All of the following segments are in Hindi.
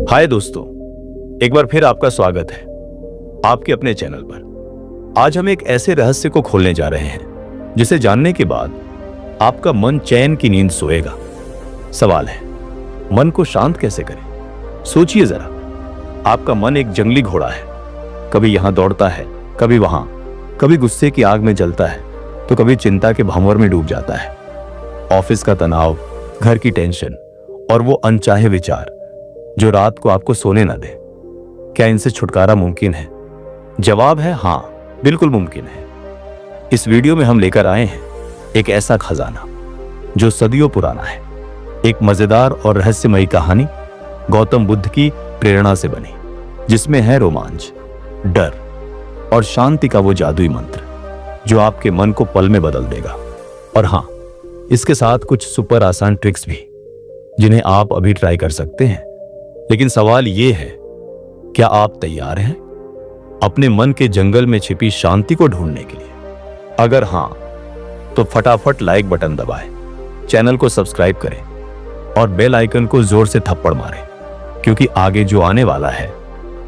हाय दोस्तों, एक बार फिर आपका स्वागत है आपके अपने चैनल पर। आज हम एक ऐसे रहस्य को खोलने जा रहे हैं जिसे जानने के बाद आपका मन चैन की नींद सोएगा। सवाल है, मन को शांत कैसे करें? सोचिए जरा, आपका मन एक जंगली घोड़ा है। कभी यहां दौड़ता है, कभी वहां, कभी गुस्से की आग में जलता है तो कभी चिंता के भंवर में डूब जाता है। ऑफिस का तनाव, घर की टेंशन और वो अनचाहे विचार जो रात को आपको सोने न दे। क्या इनसे छुटकारा मुमकिन है? जवाब है हाँ, बिल्कुल मुमकिन है। इस वीडियो में हम लेकर आए हैं एक ऐसा खजाना जो सदियों पुराना है। एक मजेदार और रहस्यमयी कहानी गौतम बुद्ध की प्रेरणा से बनी, जिसमें है रोमांच, डर और शांति का वो जादुई मंत्र जो आपके मन को पल में बदल देगा। और हाँ, इसके साथ कुछ सुपर आसान ट्रिक्स भी जिन्हें आप अभी ट्राई कर सकते हैं। लेकिन सवाल ये है, क्या आप तैयार हैं अपने मन के जंगल में छिपी शांति को ढूंढने के लिए? अगर हां, तो फटाफट लाइक बटन दबाएं, चैनल को सब्सक्राइब करें और बेल आइकन को जोर से थप्पड़ मारें, क्योंकि आगे जो आने वाला है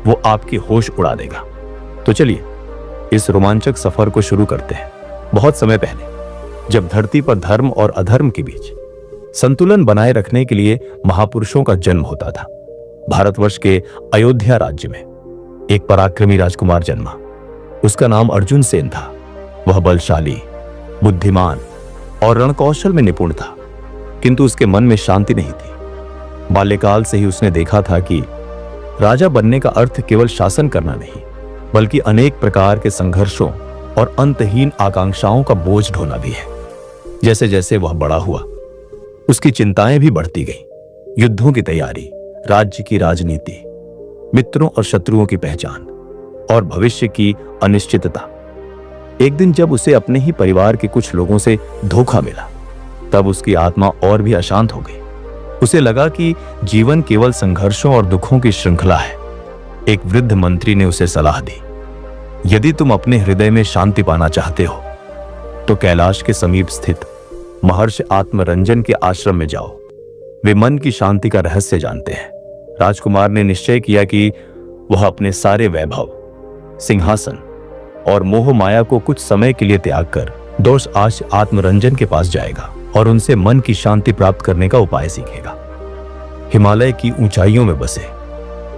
वो आपकी होश उड़ा देगा। तो चलिए इस रोमांचक सफर को शुरू करते हैं। बहुत समय पहले, जब धरती पर धर्म और अधर्म के बीच संतुलन बनाए रखने के लिए महापुरुषों का जन्म होता था, भारतवर्ष के अयोध्या राज्य में एक पराक्रमी राजकुमार जन्मा। उसका नाम अर्जुन सेन था। वह बलशाली, बुद्धिमान और रणकौशल में निपुण था, किंतु उसके मन में शांति नहीं थी। बाल्यकाल से ही उसने देखा था कि राजा बनने का अर्थ केवल शासन करना नहीं, बल्कि अनेक प्रकार के संघर्षों और अंतहीन आकांक्षाओं का बोझ ढोना भी है। जैसे जैसे वह बड़ा हुआ, उसकी चिंताएं भी बढ़ती गईं। युद्धों की तैयारी, राज्य की राजनीति, मित्रों और शत्रुओं की पहचान और भविष्य की अनिश्चितता। एक दिन जब उसे अपने ही परिवार के कुछ लोगों से धोखा मिला, तब उसकी आत्मा और भी अशांत हो गई। उसे लगा कि जीवन केवल संघर्षों और दुखों की श्रृंखला है। एक वृद्ध मंत्री ने उसे सलाह दी, यदि तुम अपने हृदय में शांति पाना चाहते हो तो कैलाश के समीप स्थित महर्षि आत्मरंजन के आश्रम में जाओ। वे मन की शांति का रहस्य जानते हैं। राजकुमार ने निश्चय किया कि वह अपने सारे वैभव, सिंहासन और मोह माया को कुछ समय के लिए त्याग कर दोष आज आत्मरंजन के पास जाएगा और उनसे मन की शांति प्राप्त करने का उपाय सीखेगा। हिमालय की ऊंचाइयों में बसे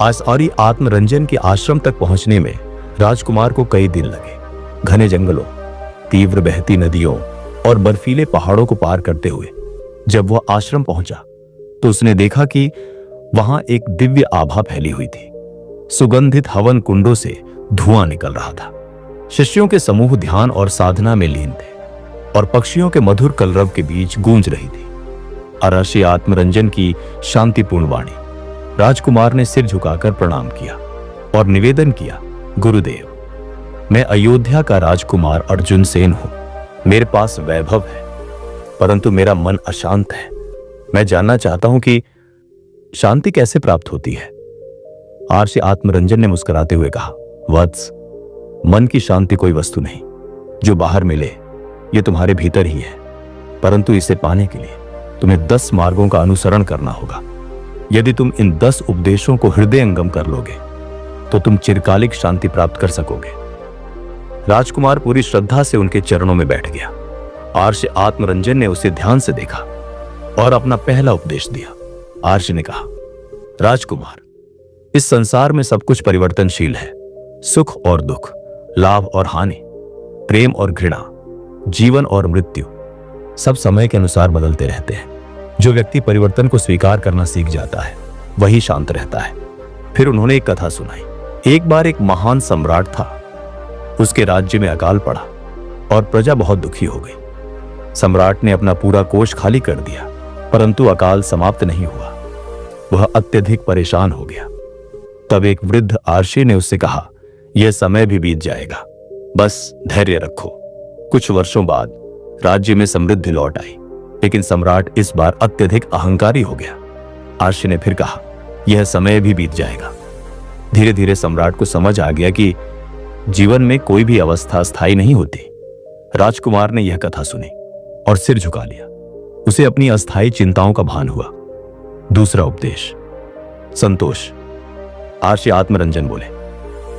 आचार्य आत्मरंजन के आश्रम तक पहुंचने में राजकुमार को कई दिन लगे। घने जंगलों, तीव्र बहती नदियों और बर्फीले पहाड़ों को पार करते हुए जब वह आश्रम पहुंचा तो उसने देखा कि वहां एक दिव्य आभा फैली हुई थी। सुगंधित हवन कुंडों से धुआं निकल रहा था। शिष्यों के समूह ध्यान और साधना में लीन थे और पक्षियों के मधुर कलरव के बीच गूंज रही थी महर्षि आत्मरंजन की शांतिपूर्ण वाणी। राजकुमार ने सिर झुकाकर प्रणाम किया और निवेदन किया, गुरुदेव, मैं अयोध्या का राजकुमार अर्जुन सेन हूं। मेरे पास वैभव है, परंतु मेरा मन अशांत है। मैं जानना चाहता हूं कि शांति कैसे प्राप्त होती है। महर्षि आत्मरंजन ने मुस्कुराते हुए कहा, वत्स, मन की शांति कोई वस्तु नहीं जो बाहर मिले, ये तुम्हारे भीतर ही है। परंतु इसे पाने के लिए तुम्हें 10 मार्गों का अनुसरण करना होगा। यदि तुम इन 10 उपदेशों को हृदयंगम कर लोगे तो तुम चिरकालिक शांति प्राप्त कर सकोगे। राजकुमार पूरी श्रद्धा से उनके चरणों में बैठ गया। महर्षि आत्मरंजन ने उसे ध्यान से देखा और अपना पहला उपदेश दिया। महर्षि ने कहा, राजकुमार, इस संसार में सब कुछ परिवर्तनशील है। सुख और दुख, लाभ और हानि, प्रेम और घृणा, जीवन और मृत्यु, सब समय के अनुसार बदलते रहते हैं। जो व्यक्ति परिवर्तन को स्वीकार करना सीख जाता है वही शांत रहता है। फिर उन्होंने एक कथा सुनाई। एक बार एक महान सम्राट था। उसके राज्य में अकाल पड़ा और प्रजा बहुत दुखी हो गई। सम्राट ने अपना पूरा कोष खाली कर दिया, परंतु अकाल समाप्त नहीं हुआ। वह अत्यधिक परेशान हो गया। तब एक वृद्ध आर्षी ने उससे कहा, यह समय भी बीत जाएगा, बस धैर्य रखो। कुछ वर्षों बाद राज्य में समृद्धि लौट आई, लेकिन सम्राट इस बार अत्यधिक अहंकारी हो गया। आर्षी ने फिर कहा, यह समय भी बीत जाएगा। धीरे धीरे सम्राट को समझ आ गया कि जीवन में कोई भी अवस्था स्थायी नहीं होती। राजकुमार ने यह कथा सुनी और सिर झुका लिया। उसे अपनी अस्थायी चिंताओं का भान हुआ। दूसरा उपदेश, संतोष। आर्षि आत्मरंजन बोले,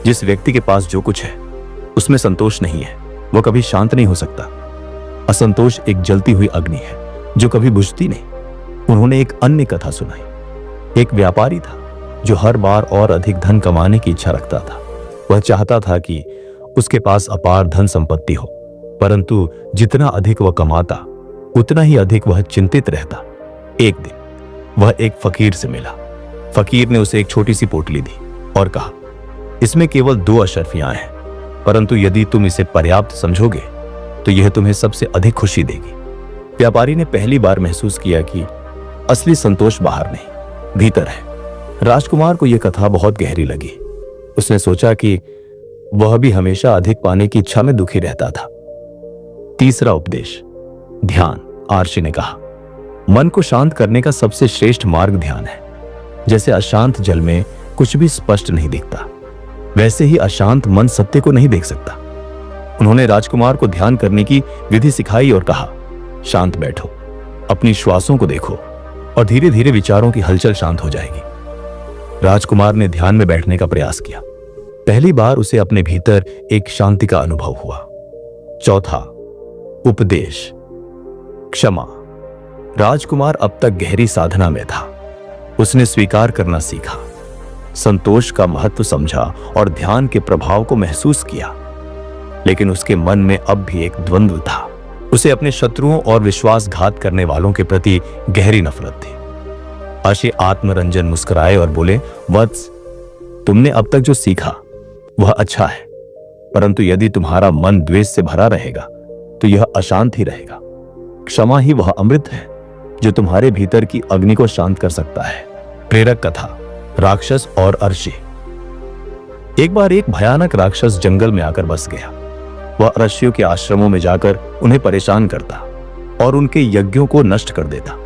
जिस व्यक्ति के पास जो कुछ है उसमें संतोष नहीं है वो कभी शांत नहीं हो सकता। असंतोष एक जलती हुई अग्नि है जो कभी बुझती नहीं। उन्होंने एक अन्य कथा सुनाई। एक व्यापारी था जो हर बार और अधिक धन कमाने की इच्छा रखता था। वह चाहता था कि उसके पास अपार धन संपत्ति हो, परंतु जितना अधिक वह कमाता उतना ही अधिक वह चिंतित रहता। एक दिन वह एक फकीर से मिला। फकीर ने उसे एक छोटी सी पोटली दी और कहा, इसमें केवल 2 अशर्फियां हैं, परंतु यदि तुम इसे पर्याप्त समझोगे तो यह तुम्हें सबसे अधिक खुशी देगी। व्यापारी ने पहली बार महसूस किया कि असली संतोष बाहर नहीं, भीतर है। राजकुमार को यह कथा बहुत गहरी लगी। उसने सोचा कि वह भी हमेशा अधिक पाने की इच्छा में दुखी रहता था। तीसरा उपदेश, ध्यान। आर्षि ने कहा, मन को शांत करने का सबसे श्रेष्ठ मार्ग ध्यान है। जैसे अशांत जल में कुछ भी स्पष्ट नहीं दिखता, वैसे ही अशांत मन सत्य को नहीं देख सकता। उन्होंने राजकुमार को ध्यान करने की विधि सिखाई और कहा, शांत बैठो, अपनी श्वासों को देखो और धीरे धीरे विचारों की हलचल शांत हो जाएगी। राजकुमार ने ध्यान में बैठने का प्रयास किया। पहली बार उसे अपने भीतर एक शांति का अनुभव हुआ। चौथा उपदेश, क्षमा। राजकुमार अब तक गहरी साधना में था। उसने स्वीकार करना सीखा, संतोष का महत्व समझा और ध्यान के प्रभाव को महसूस किया। लेकिन उसके मन में अब भी एक द्वंद्व था। उसे अपने शत्रुओं और विश्वासघात करने वालों के प्रति गहरी नफरत थी। आर्षि आत्मरंजन मुस्कुराए और बोले, वत्स, तुमने अब तक जो सीखा वह अच्छा है, परंतु यदि तुम्हारा मन द्वेष से भरा रहेगा तो यह अशांत ही रहेगा। क्षमा ही वह अमृत है जो तुम्हारे भीतर की अग्नि को शांत कर सकता है। प्रेरक कथा, राक्षस और अर्षि। एक बार एक भयानक राक्षस जंगल में आकर बस गया। वह अर्षियों के आश्रमों में जाकर उन्हें परेशान करता और उनके यज्ञों को नष्ट कर देता।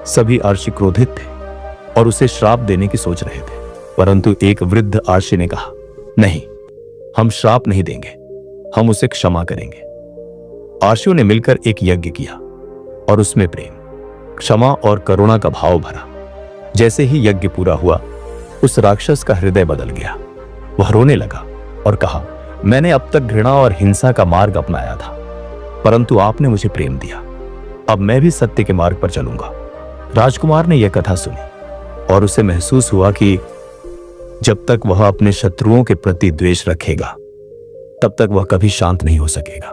सभी अर्षि क्रोधित थे और उसे श्राप देने की सोच रहे थे, परंतु एक वृद्ध अर्षि ने कहा, नहीं, हम श्राप नहीं देंगे, हम उसे क्षमा करेंगे। अर्षियों ने मिलकर एक यज्ञ किया और उसमें प्रेम, क्षमा और करुणा का भाव भरा। जैसे ही यज्ञ पूरा हुआ, उस राक्षस का हृदय बदल गया। वह रोने लगा और कहा, मैंने अब तक घृणा और हिंसा का मार्ग अपनाया था, परंतु आपने मुझे प्रेम दिया। अब मैं भी सत्य के मार्ग पर चलूंगा। राजकुमार ने यह कथा सुनी और उसे महसूस हुआ कि जब तक वह अपने शत्रुओं के प्रति द्वेष रखेगा, तब तक वह कभी शांत नहीं हो सकेगा।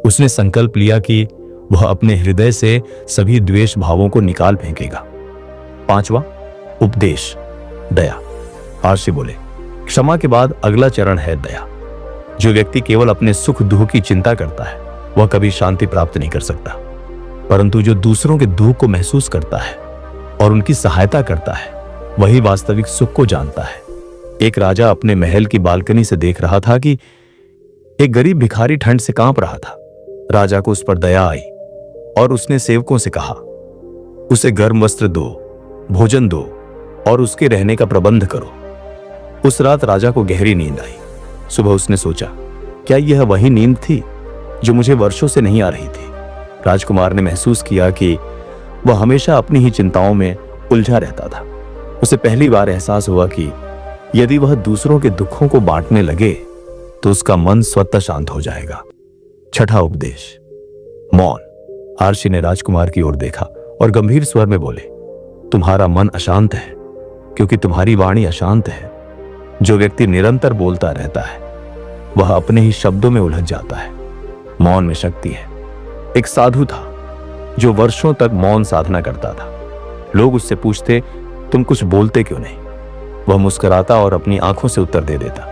उसने संकल्प लिया कि वह अपने हृदय से सभी द्वेष भावों को निकाल फेंकेगा। पांचवा उपदेश, दया। आर्षि बोले, क्षमा के बाद अगला चरण है दया। जो व्यक्ति केवल अपने सुख दुख की चिंता करता है वह कभी शांति प्राप्त नहीं कर सकता, परंतु जो दूसरों के दुख को महसूस करता है और उनकी सहायता करता है वही वास्तविक सुख को जानता है। एक राजा अपने महल की बालकनी से देख रहा था कि एक गरीब भिखारी ठंड से कांप रहा था। राजा को उस पर दया आई और उसने सेवकों से कहा, उसे गर्म वस्त्र दो, भोजन दो और उसके रहने का प्रबंध करो। उस रात राजा को गहरी नींद आई। सुबह उसने सोचा, क्या यह वही नींद थी जो मुझे वर्षों से नहीं आ रही थी? राजकुमार ने महसूस किया कि वह हमेशा अपनी ही चिंताओं में उलझा रहता था। उसे पहली बार एहसास हुआ कि यदि वह दूसरों के दुखों को बांटने लगे तो उसका मन स्वतः शांत हो जाएगा। छठा उपदेश, मौन। आर्षि ने राजकुमार की ओर देखा और गंभीर स्वर में बोले, तुम्हारा मन अशांत है क्योंकि तुम्हारी वाणी अशांत है। जो व्यक्ति निरंतर बोलता रहता है वह अपने ही शब्दों में उलझ जाता है। मौन में शक्ति है। एक साधु था जो वर्षों तक मौन साधना करता था। लोग उससे पूछते, तुम कुछ बोलते क्यों नहीं? वह मुस्कुराता और अपनी आंखों से उत्तर दे देता।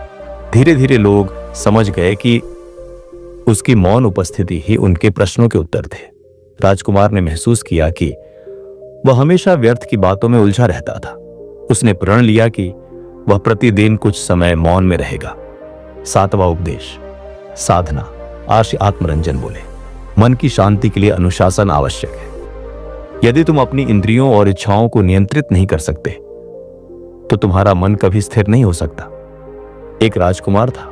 धीरे धीरे लोग समझ गए कि उसकी मौन उपस्थिति ही उनके प्रश्नों के उत्तर थे। राजकुमार ने महसूस किया कि वह हमेशा व्यर्थ की बातों में उलझा रहता था। उसने प्रण लिया कि वह प्रतिदिन कुछ समय मौन में रहेगा। सातवां उपदेश, साधना। आर्षि आत्मरंजन बोले, मन की शांति के लिए अनुशासन आवश्यक है। यदि तुम अपनी इंद्रियों और इच्छाओं को नियंत्रित नहीं कर सकते तो तुम्हारा मन कभी स्थिर नहीं हो सकता। एक राजकुमार था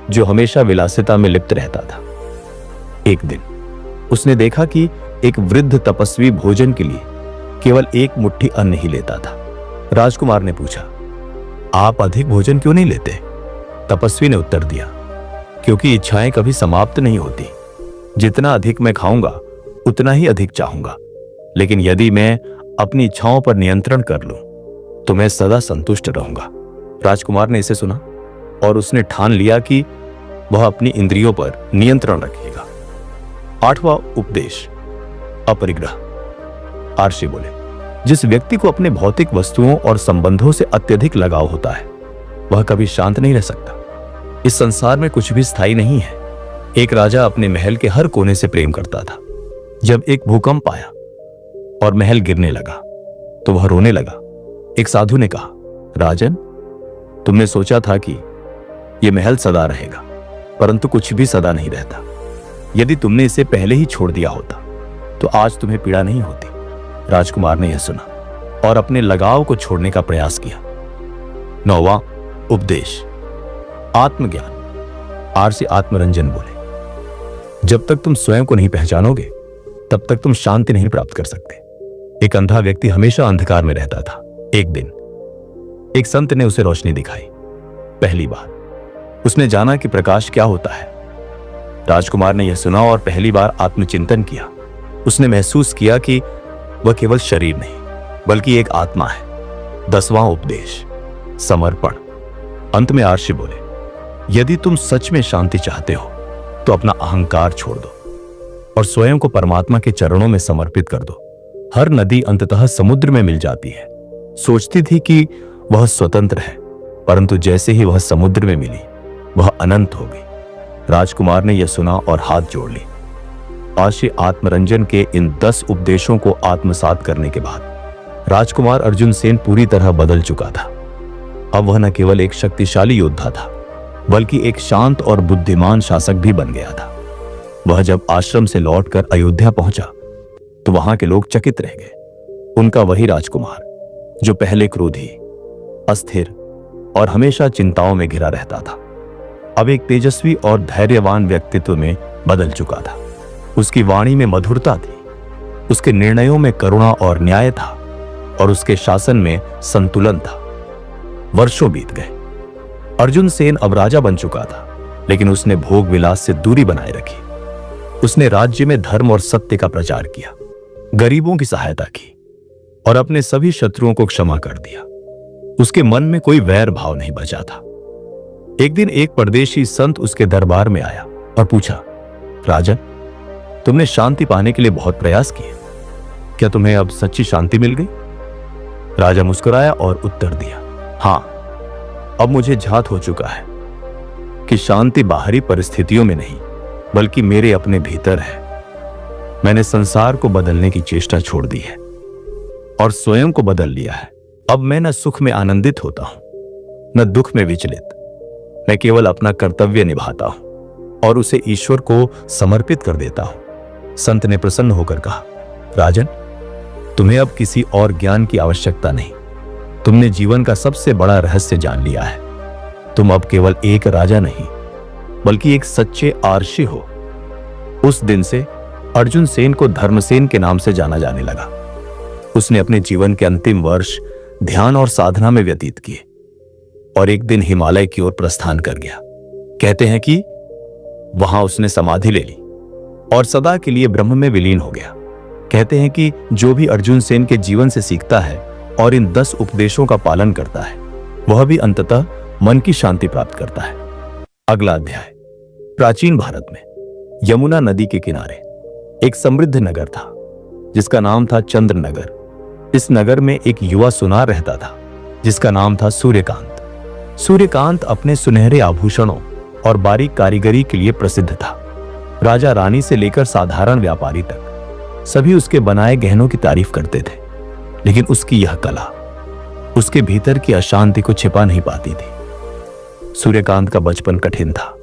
जो हमेशा विलासिता में लिप्त रहता था। एक दिन उसने देखा कि एक वृद्ध तपस्वी भोजन के लिए केवल एक मुट्ठी अन्न ही लेता था। राजकुमार ने पूछा, आप अधिक भोजन क्यों नहीं लेते? तपस्वी ने उत्तर दिया, क्योंकि इच्छाएं कभी समाप्त नहीं होती। जितना अधिक मैं खाऊंगा उतना ही अधिक चाहूंगा, लेकिन यदि मैं अपनी इच्छाओं पर नियंत्रण कर लूं तो मैं सदा संतुष्ट रहूंगा। राजकुमार ने इसे सुना और उसने ठान लिया कि वह अपनी इंद्रियों पर नियंत्रण रखेगा। 8वां उपदेश, अपरिग्रह। आर्षि बोले, जिस व्यक्ति को अपने भौतिक वस्तुओं और संबंधों से अत्यधिक लगाव होता है वह कभी शांत नहीं रह सकता। इस संसार में कुछ भी स्थायी नहीं है। एक राजा अपने महल के हर कोने से प्रेम करता था। जब एक भूकंप आया और महल गिरने लगा तो वह रोने लगा। एक साधु ने कहा, राजन, तुमने सोचा था कि यह महल सदा रहेगा, परंतु कुछ भी सदा नहीं रहता। यदि तुमने इसे पहले ही छोड़ दिया होता तो आज तुम्हें पीड़ा नहीं होती। राजकुमार ने यह सुना और अपने लगाव को छोड़ने का प्रयास किया। 9वां उपदेश, आत्मज्ञान। आर्षि आत्मरंजन बोले, जब तक तुम स्वयं को नहीं पहचानोगे तब तक तुम शांति नहीं प्राप्त कर सकते। एक अंधा व्यक्ति हमेशा अंधकार में रहता था। एक दिन एक संत ने उसे रोशनी दिखाई। पहली बार उसने जाना कि प्रकाश क्या होता है। राजकुमार ने यह सुना और पहली बार आत्मचिंतन किया। उसने महसूस किया कि वह केवल शरीर नहीं बल्कि एक आत्मा है। 10वां उपदेश, समर्पण। अंत में आर्षि बोले, यदि तुम सच में शांति चाहते हो तो अपना अहंकार छोड़ दो और स्वयं को परमात्मा के चरणों में समर्पित कर दो। हर नदी अंततः समुद्र में मिल जाती है। सोचती थी कि वह स्वतंत्र है, परंतु जैसे ही वह समुद्र में मिली वह अनंत हो गई। राजकुमार ने यह सुना और हाथ जोड़ ली। आर्षि आत्मरंजन के इन 10 उपदेशों को आत्मसात करने के बाद राजकुमार अर्जुन सेन पूरी तरह बदल चुका था। अब वह न केवल एक शक्तिशाली योद्धा था बल्कि एक शांत और बुद्धिमान शासक भी बन गया था। वह जब आश्रम से लौटकर अयोध्या पहुंचा तो वहां के लोग चकित रह गए। उनका वही राजकुमार जो पहले क्रोधी, अस्थिर और हमेशा चिंताओं में घिरा रहता था, अब एक तेजस्वी और धैर्यवान व्यक्तित्व में बदल चुका था। उसकी वाणी में मधुरता थी, उसके निर्णयों में करुणा और न्याय था और उसके शासन में संतुलन था। वर्षों बीत गए। अर्जुन सेन अब राजा बन चुका था, लेकिन उसने भोग विलास से दूरी बनाए रखी। उसने राज्य में धर्म और सत्य का प्रचार किया, गरीबों की सहायता की और अपने सभी शत्रुओं को क्षमा कर दिया। उसके मन में कोई वैर भाव नहीं बचा था। एक दिन एक परदेशी संत उसके दरबार में आया और पूछा, राजन, तुमने शांति पाने के लिए बहुत प्रयास किए, क्या तुम्हें अब सच्ची शांति मिल गई? राजा मुस्कुराया और उत्तर दिया, हाँ, अब मुझे झात हो चुका है कि शांति बाहरी परिस्थितियों में नहीं बल्कि मेरे अपने भीतर है। मैंने संसार को बदलने की चेष्टा छोड़ दी है और स्वयं को बदल लिया है। अब मैं न सुख में आनंदित होता हूं न दुख में विचलित। मैं केवल अपना कर्तव्य निभाता हूं और उसे ईश्वर को समर्पित कर देता हूं। संत ने प्रसन्न होकर कहा, राजन, तुम्हें अब किसी और ज्ञान की आवश्यकता नहीं। तुमने जीवन का सबसे बड़ा रहस्य जान लिया है। तुम अब केवल एक राजा नहीं बल्कि एक सच्चे आर्षि हो। उस दिन से अर्जुन सेन को धर्मसेन के नाम से जाना जाने लगा। उसने अपने जीवन के अंतिम वर्ष ध्यान और साधना में व्यतीत किए और एक दिन हिमालय की ओर प्रस्थान कर गया। कहते हैं कि वहां उसने समाधि ले ली और सदा के लिए ब्रह्म में विलीन हो गया। कहते हैं कि जो भी अर्जुन सेन के जीवन से सीखता है और इन 10 उपदेशों का पालन करता है वह भी अंततः मन की शांति प्राप्त करता है। अगला अध्याय। प्राचीन भारत में यमुना नदी के किनारे एक समृद्ध नगर था जिसका नाम था चंद्रनगर। इस नगर में एक युवा सुनार रहता था जिसका नाम था सूर्यकांत। सूर्यकांत अपने सुनहरे आभूषणों और बारीक कारीगरी के लिए प्रसिद्ध था। राजा रानी से लेकर साधारण व्यापारी तक सभी उसके बनाए गहनों की तारीफ करते थे, लेकिन उसकी यह कला उसके भीतर की अशांति को छिपा नहीं पाती थी। सूर्यकांत का बचपन कठिन था।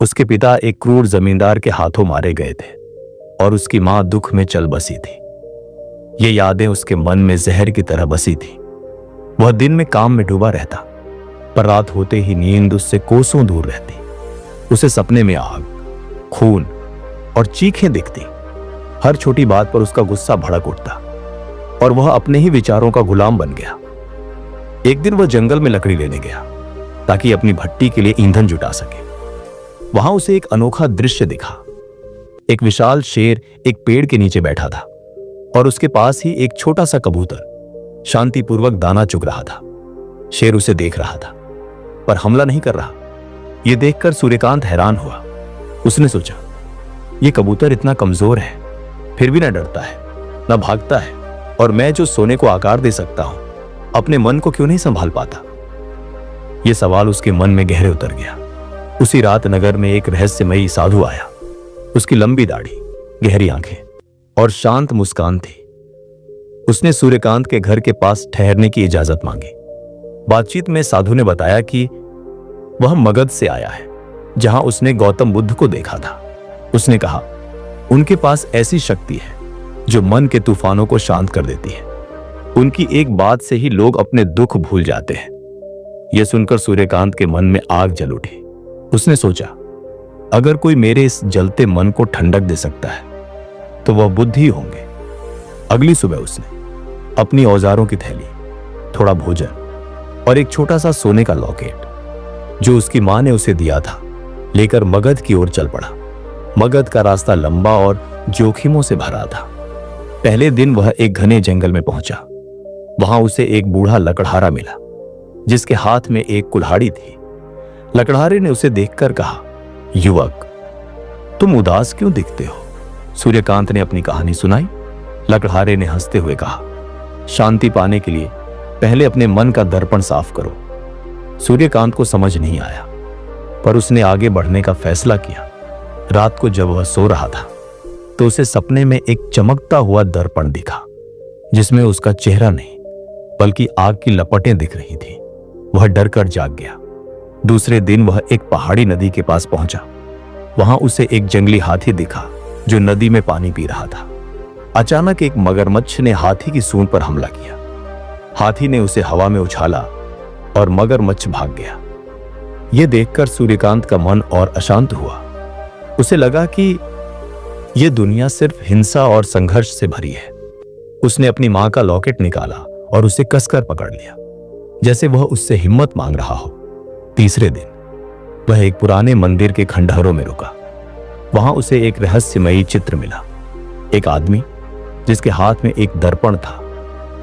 उसके पिता एक क्रूर जमींदार के हाथों मारे गए थे और उसकी मां दुख में चल बसी थी। ये यादें उसके मन में जहर की तरह बसी थी। वह दिन में काम में डूबा रहता, पर रात होते ही नींद उससे कोसों दूर रहती। उसे सपने में आग, खून और चीखें दिखती। हर छोटी बात पर उसका गुस्सा भड़क उठता और वह अपने ही विचारों का गुलाम बन गया। एक दिन वह जंगल में लकड़ी लेने गया ताकि अपनी भट्टी के लिए ईंधन जुटा सके। वहां उसे एक अनोखा दृश्य दिखा। एक विशाल शेर एक पेड़ के नीचे बैठा था और उसके पास ही एक छोटा सा कबूतर शांतिपूर्वक दाना चुग रहा था। शेर उसे देख रहा था पर हमला नहीं कर रहा। यह देखकर सूर्यकांत हैरान हुआ। उसने सोचा, यह कबूतर इतना कमजोर है, फिर भी न डरता है, न भागता है, और मैं जो सोने को आकार दे सकता हूं, अपने मन को क्यों नहीं संभाल पाता? यह सवाल उसके मन में गहरे उतर गया। उसी रात नगर में एक रहस्यमयी साधु आया। उसकी लंबी दाढ़ी, गहरी आंखें और शांत मुस्कान थी। उसने सूर्यकांत के घर के पास ठहरने की इजाजत मांगी। बातचीत में साधु ने बताया कि वह मगध से आया है, जहां उसने गौतम बुद्ध को देखा था। उसने कहा, उनके पास ऐसी शक्ति है जो मन के तूफानों को शांत कर देती है। उनकी एक बात से ही लोग अपने दुख भूल जाते हैं। यह सुनकर सूर्यकांत के मन में आग जल उठी। उसने सोचा, अगर कोई मेरे इस जलते मन को ठंडक दे सकता है तो वह बुद्ध ही होंगे। अगली सुबह उसने अपनी औजारों की थैली, थोड़ा भोजन और एक छोटा सा सोने का लॉकेट जो उसकी मां ने उसे दिया था, लेकर मगध की ओर चल पड़ा। मगध का रास्ता लंबा और जोखिमों से भरा था। पहले दिन वह एक घने जंगल में पहुंचा। वहां उसे एक बूढ़ा लकड़हारा मिला जिसके हाथ में एक कुल्हाड़ी थी। लकड़हारे ने उसे देखकर कहा, युवक, तुम उदास क्यों दिखते हो? सूर्यकांत ने अपनी कहानी सुनाई। लकड़हारे ने हंसते हुए कहा, शांति पाने के लिए पहले अपने मन का दर्पण साफ करो। सूर्यकांत को समझ नहीं आया, पर उसने आगे बढ़ने का फैसला किया। रात को जब वह सो रहा था तो उसे सपने में एक चमकता हुआ दर्पण दिखा जिसमें उसका चेहरा नहीं बल्कि आग की लपटें दिख रही थी। वह डरकर जाग गया। दूसरे दिन वह एक पहाड़ी नदी के पास पहुंचा। वहां उसे एक जंगली हाथी दिखा जो नदी में पानी पी रहा था। अचानक एक मगरमच्छ ने हाथी की सूंड पर हमला किया। हाथी ने उसे हवा में उछाला और मगरमच्छ भाग गया। यह देखकर सूर्यकांत का मन और अशांत हुआ। उसे लगा कि यह दुनिया सिर्फ हिंसा और संघर्ष से भरी है। उसने अपनी मां का लॉकेट निकाला और उसे कसकर पकड़ लिया, जैसे वह उससे हिम्मत मांग रहा हो। तीसरे दिन वह एक पुराने मंदिर के खंडहरों में रुका। वहां उसे एक रहस्यमयी चित्र मिला। एक आदमी जिसके हाथ में एक दर्पण था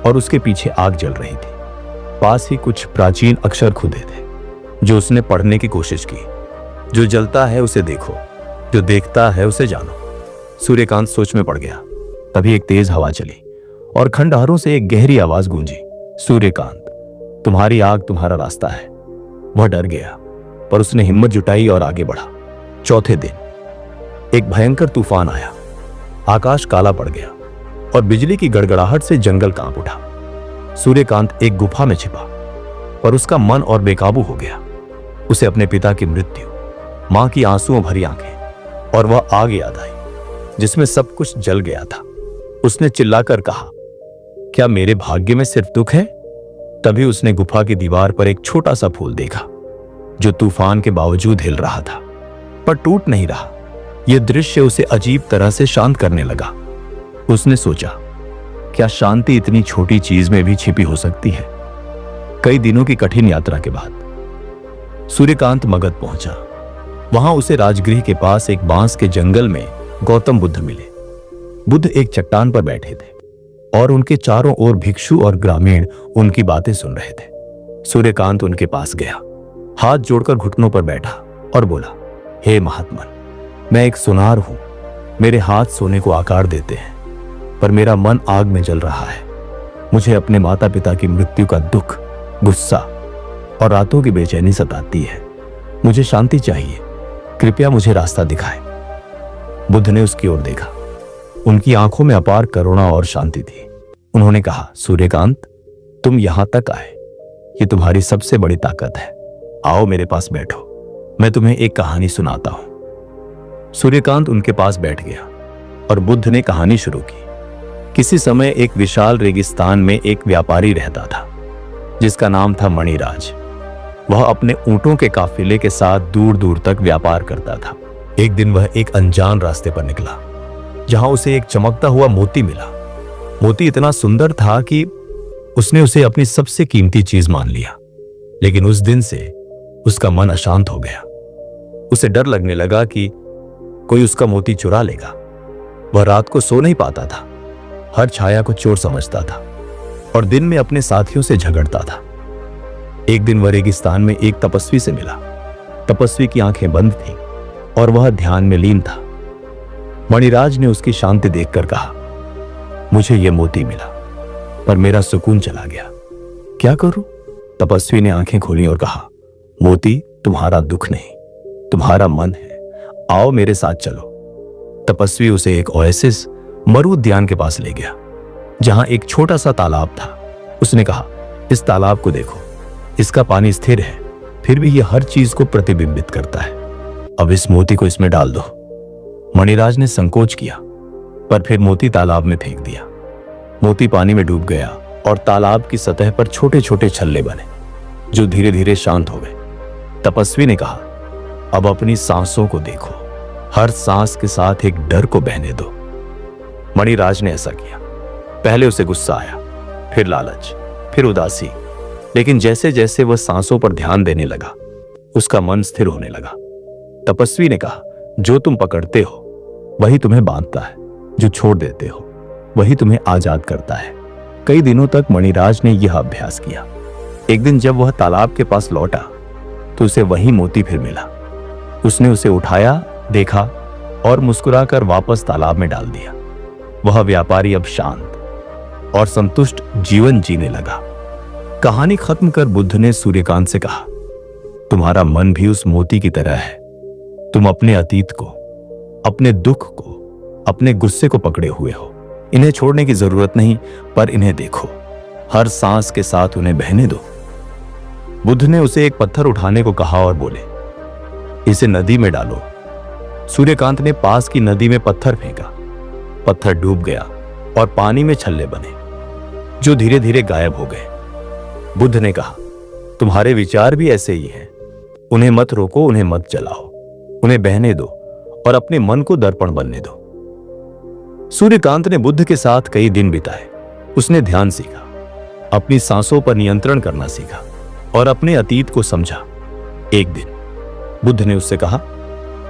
और उसके पीछे आग जल रही थी। पास ही कुछ प्राचीन अक्षर खुदे थे जो उसने पढ़ने की कोशिश की। जो जलता है उसे देखो, जो देखता है उसे जानो। सूर्यकांत सोच में पड़ गया। तभी एक तेज हवा चली और खंडहरों से एक गहरी आवाज गूंजी, सूर्यकांत, तुम्हारी आग तुम्हारा रास्ता है। वह डर गया, पर उसने हिम्मत जुटाई और आगे बढ़ा। चौथे दिन एक भयंकर तूफान आया। आकाश काला पड़ गया और बिजली की गड़गड़ाहट से जंगल कांप उठा। सूर्यकांत एक गुफा में छिपा, पर उसका मन और बेकाबू हो गया। उसे अपने पिता की मृत्यु, मां की आंसुओं भरी आंखें और वह आग याद आई जिसमें सब कुछ जल गया था। उसने चिल्लाकर कहा, क्या मेरे भाग्य में सिर्फ दुख है? तभी उसने गुफा की दीवार पर एक छोटा सा फूल देखा जो तूफान के बावजूद हिल रहा था पर टूट नहीं रहा। यह दृश्य उसे अजीब तरह से शांत करने लगा। उसने सोचा, क्या शांति इतनी छोटी चीज में भी छिपी हो सकती है? कई दिनों की कठिन यात्रा के बाद सूर्यकांत मगध पहुंचा। वहां उसे राजगृह के पास एक बांस के जंगल में गौतम बुद्ध मिले। बुद्ध एक चट्टान पर बैठे थे और उनके चारों ओर भिक्षु और ग्रामीण उनकी बातें सुन रहे थे। सूर्यकांत उनके पास गया, हाथ जोड़कर घुटनों पर बैठा और बोला, हे महात्मन, मैं एक सुनार हूं। मेरे हाथ सोने को आकार देते हैं, पर मेरा मन आग में जल रहा है। मुझे अपने माता पिता की मृत्यु का दुख, गुस्सा और रातों की बेचैनी सताती है। मुझे शांति चाहिए, कृपया मुझे रास्ता दिखाएं। बुद्ध ने उसकी ओर देखा। उनकी आंखों में अपार करुणा और शांति थी। उन्होंने कहा, सूर्यकांत, तुम यहां तक आए, ये तुम्हारी सबसे बड़ी ताकत है। आओ मेरे पास बैठो, मैं तुम्हें एक कहानी सुनाता हूं। सूर्यकांत उनके पास बैठ गया और बुद्ध ने कहानी शुरू की। किसी समय एक विशाल रेगिस्तान में एक व्यापारी रहता था जिसका नाम था मणिराज। वह अपने ऊंटों के काफिले के साथ दूर दूर तक व्यापार करता था। एक दिन वह एक अनजान रास्ते पर निकला जहां उसे एक चमकता हुआ मोती मिला। मोती इतना सुंदर था कि उसने उसे अपनी सबसे कीमती चीज मान लिया। लेकिन उस दिन से उसका मन अशांत हो गया। उसे डर लगने लगा कि कोई उसका मोती चुरा लेगा। वह रात को सो नहीं पाता था, हर छाया को चोर समझता था और दिन में अपने साथियों से झगड़ता था। एक दिन वह रेगिस्तान में एक तपस्वी से मिला। तपस्वी की आंखें बंद थीं और वह ध्यान में लीन था। मणिराज ने उसकी शांति देखकर कहा, मुझे यह मोती मिला पर मेरा सुकून चला गया, क्या करूं? तपस्वी ने आंखें खोली और कहा, मोती तुम्हारा दुख नहीं, तुम्हारा मन है, आओ मेरे साथ चलो। तपस्वी उसे एक ओएसिस मरुउद्यान के पास ले गया, जहां एक छोटा सा तालाब था। उसने कहा, इस तालाब को देखो, इसका पानी स्थिर है, फिर भी यह हर चीज को प्रतिबिंबित करता है। अब इस मोती को इसमें डाल दो। मणिराज ने संकोच किया, पर फिर मोती तालाब में फेंक दिया। मोती पानी में डूब गया और तालाब की सतह पर छोटे छोटे छल्ले बने, जो धीरे धीरे शांत हो गए। तपस्वी ने कहा, अब अपनी सांसों को देखो, हर सांस के साथ एक डर को बहने दो। मणिराज ने ऐसा किया। पहले उसे गुस्सा आया, फिर लालच, फिर उदासी, लेकिन जैसे जैसे वह सांसों पर ध्यान देने लगा, उसका मन स्थिर होने लगा। तपस्वी ने कहा, जो तुम पकड़ते हो वही तुम्हें बांधता है, जो छोड़ देते हो वही तुम्हें आजाद करता है। कई दिनों तक मणिराज ने यह अभ्यास किया। एक दिन जब वह तालाब के पास लौटा तो उसे वही मोती फिर मिला। उसने उसे उठाया, देखा और मुस्कुराकर वापस तालाब में डाल दिया। वह व्यापारी अब शांत और संतुष्ट जीवन जीने लगा। कहानी खत्म कर बुद्ध ने सूर्यकांत से कहा, तुम्हारा मन भी उस मोती की तरह है। तुम अपने अतीत को, अपने दुख को, अपने गुस्से को पकड़े हुए हो। इन्हें छोड़ने की जरूरत नहीं, पर इन्हें देखो, हर सांस के साथ उन्हें बहने दो। बुद्ध ने उसे एक पत्थर उठाने को कहा और बोले, इसे नदी में डालो। सूर्यकांत ने पास की नदी में पत्थर फेंका। पत्थर डूब गया और पानी में छल्ले बने, जो धीरे धीरे गायब हो गए। बुद्ध ने कहा, तुम्हारे विचार भी ऐसे ही हैं। उन्हें मत रोको, उन्हें मत जलाओ, उन्हें बहने दो और अपने मन को दर्पण बनने दो। सूर्यकांत ने बुद्ध के साथ कई दिन बिताए। उसने ध्यान सीखा, अपनी सांसों पर नियंत्रण करना सीखा और अपने अतीत को समझा। एक दिन बुद्ध ने उससे कहा,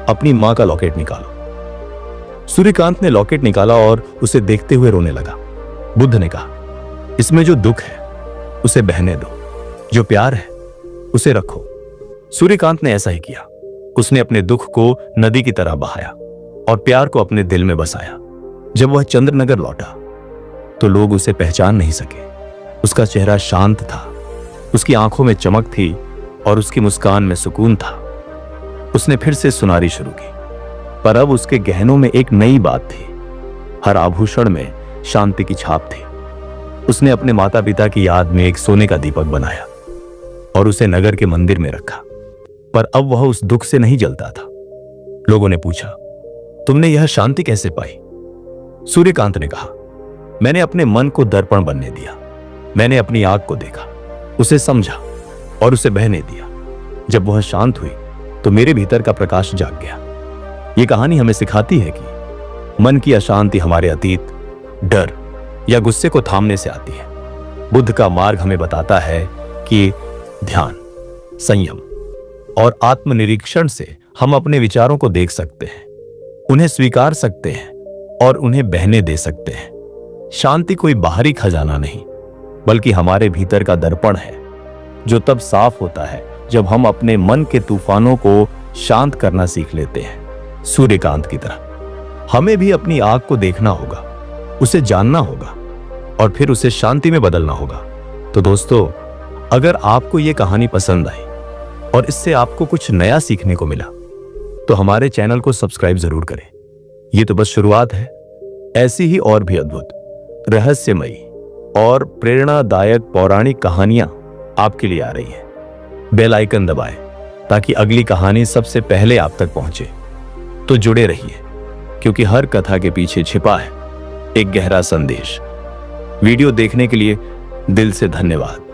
अपनी मां का लॉकेट निकालो। सूर्यकांत ने लॉकेट निकाला और उसे देखते हुए रोने लगा। बुद्ध ने कहा, इसमें जो दुख है उसे बहने दो, जो प्यार है उसे रखो। सूर्यकांत ने ऐसा ही किया। उसने अपने दुख को नदी की तरह बहाया और प्यार को अपने दिल में बसाया। जब वह चंद्रनगर लौटा तो लोग उसे पहचान नहीं सके। उसका चेहरा शांत था, उसकी आंखों में चमक थी और उसकी मुस्कान में सुकून था। उसने फिर से सुनारी शुरू की, पर अब उसके गहनों में एक नई बात थी। हर आभूषण में शांति की छाप थी। उसने अपने माता पिता की याद में एक सोने का दीपक बनाया और उसे नगर के मंदिर में रखा। पर अब वह उस दुख से नहीं जलता था। लोगों ने पूछा, तुमने यह शांति कैसे पाई? सूर्यकांत ने कहा, मैंने अपने मन को दर्पण बनने दिया। मैंने अपनी आग को देखा, उसे समझा और उसे बहने दिया। जब वह शांत हुई तो मेरे भीतर का प्रकाश जाग गया। यह कहानी हमें सिखाती है कि मन की अशांति हमारे अतीत, डर या गुस्से को थामने से आती है। बुद्ध का मार्ग हमें बताता है कि ध्यान, संयम और आत्मनिरीक्षण से हम अपने विचारों को देख सकते हैं, उन्हें स्वीकार सकते हैं और उन्हें बहने दे सकते हैं। शांति कोई बाहरी खजाना नहीं, बल्कि हमारे भीतर का दर्पण है, जो तब साफ होता है जब हम अपने मन के तूफानों को शांत करना सीख लेते हैं। सूर्यकांत की तरह हमें भी अपनी आग को देखना होगा, उसे जानना होगा और फिर उसे शांति में बदलना होगा। तो दोस्तों, अगर आपको ये कहानी पसंद आई और इससे आपको कुछ नया सीखने को मिला तो हमारे चैनल को सब्सक्राइब जरूर करें। ये तो बस शुरुआत है। ऐसी ही और भी अद्भुत, रहस्यमयी और प्रेरणादायक पौराणिक कहानियां आपके लिए आ रही हैं। बेल आइकन दबाएं ताकि अगली कहानी सबसे पहले आप तक पहुंचे। तो जुड़े रहिए, क्योंकि हर कथा के पीछे छिपा है एक गहरा संदेश। वीडियो देखने के लिए दिल से धन्यवाद।